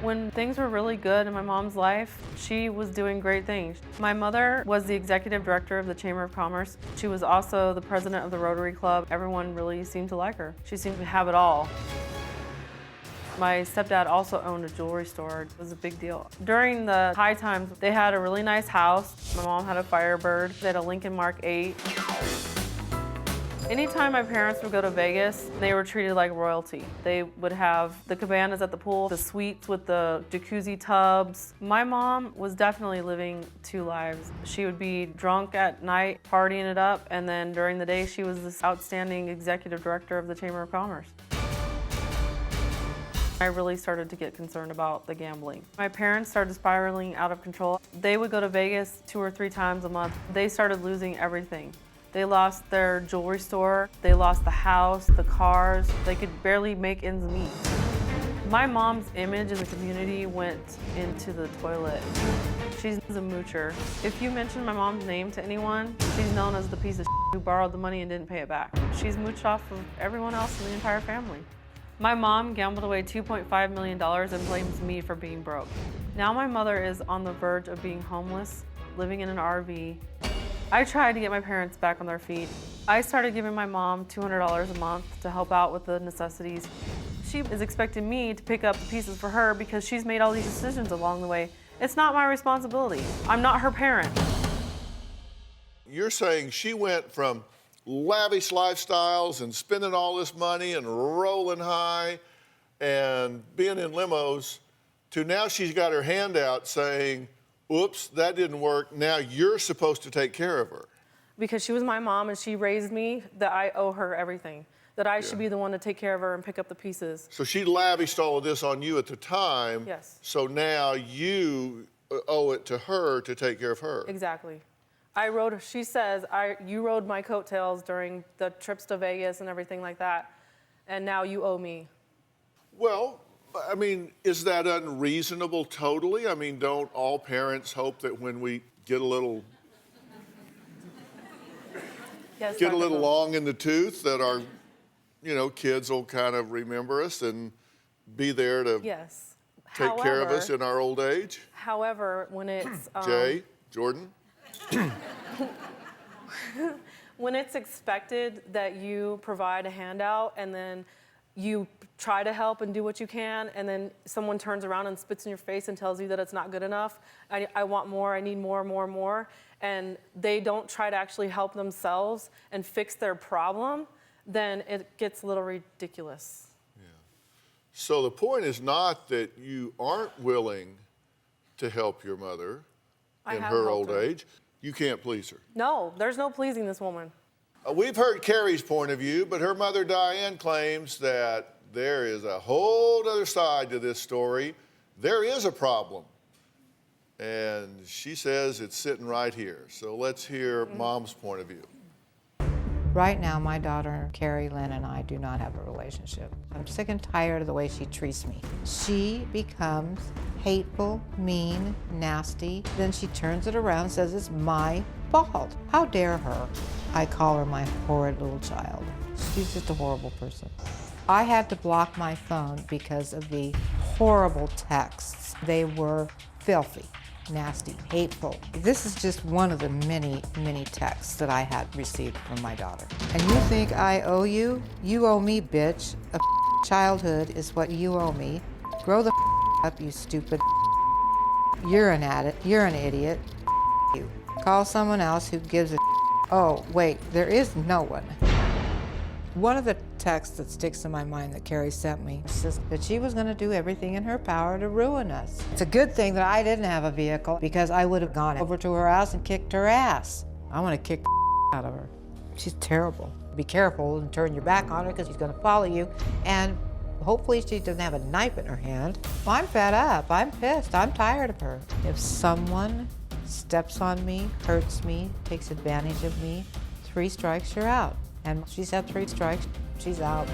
When things were really good in my mom's life, she was doing great things. My mother was the executive director of the Chamber of Commerce. She was also the president of the Rotary Club. Everyone really seemed to like her. She seemed to have it all. My stepdad also owned a jewelry store. It was a big deal. During the high times, they had a really nice house. My mom had a Firebird. They had a Lincoln Mark 8. Anytime my parents would go to Vegas, they were treated like royalty. They would have the cabanas at the pool, the suites with the jacuzzi tubs. My mom was definitely living two lives. She would be drunk at night, partying it up, and then during the day, she was this outstanding executive director of the Chamber of Commerce. I really started to get concerned about the gambling. My parents started spiraling out of control. They would go to Vegas 2 or 3 times a month. They started losing everything. They lost their jewelry store, they lost the house, the cars. They could barely make ends meet. My mom's image in the community went into the toilet. She's a moocher. If you mention my mom's name to anyone, she's known as the piece of who borrowed the money and didn't pay it back. She's mooched off of everyone else in the entire family. My mom gambled away $2.5 million and blames me for being broke. Now my mother is on the verge of being homeless, living in an RV. I tried to get my parents back on their feet. I started giving my mom $200 a month to help out with the necessities. She is expecting me to pick up the pieces for her because she's made all these decisions along the way. It's not my responsibility. I'm not her parent. You're saying she went from lavish lifestyles and spending all this money and rolling high and being in limos to now she's got her hand out saying, oops, that didn't work. Now you're supposed to take care of her. Because she was my mom and she raised me, that I owe her everything. That I should be the one to take care of her and pick up the pieces. So she lavished all of this on you at the time. Yes. So now you owe it to her to take care of her. Exactly. She says, you rode my coattails during the trips to Vegas and everything like that, and now you owe me. Well, I mean, is that unreasonable totally? I mean, don't all parents hope that when we get a little long in the tooth that our, kids will kind of remember us and be there to take care of us in our old age? However, when it's... Jay, Jordan? When it's expected that you provide a handout and then you try to help and do what you can, and then someone turns around and spits in your face and tells you that it's not good enough, I want more, I need more, and they don't try to actually help themselves and fix their problem, then it gets a little ridiculous. Yeah. So the point is not that you aren't willing to help your mother in her old age. You can't please her. No, there's no pleasing this woman. We've heard Carrie's point of view, but her mother, Diane, claims that there is a whole other side to this story. There is a problem. And she says it's sitting right here. So let's hear Mom's point of view. Right now, my daughter, Carrie Lynn, and I do not have a relationship. I'm sick and tired of the way she treats me. She becomes hateful, mean, nasty. Then she turns it around and says it's my fault. How dare her? I call her my horrid little child. She's just a horrible person. I had to block my phone because of the horrible texts. They were filthy, nasty, hateful. This is just one of the many, many texts that I had received from my daughter. And you think I owe you? You owe me, bitch. A childhood is what you owe me. Grow the up, you stupid. You're an addict. You're an idiot. You. Call someone else who gives a. Oh, wait, there is no one. One of the texts that sticks in my mind that Carrie sent me says that she was going to do everything in her power to ruin us. It's a good thing that I didn't have a vehicle because I would have gone over to her house and kicked her ass. I want to kick the out of her. She's terrible. Be careful and turn your back on her because she's going to follow you. And hopefully she doesn't have a knife in her hand. Well, I'm fed up. I'm pissed. I'm tired of her. If someone steps on me, hurts me, takes advantage of me, 3 strikes, you're out. And she's had 3 strikes, she's out.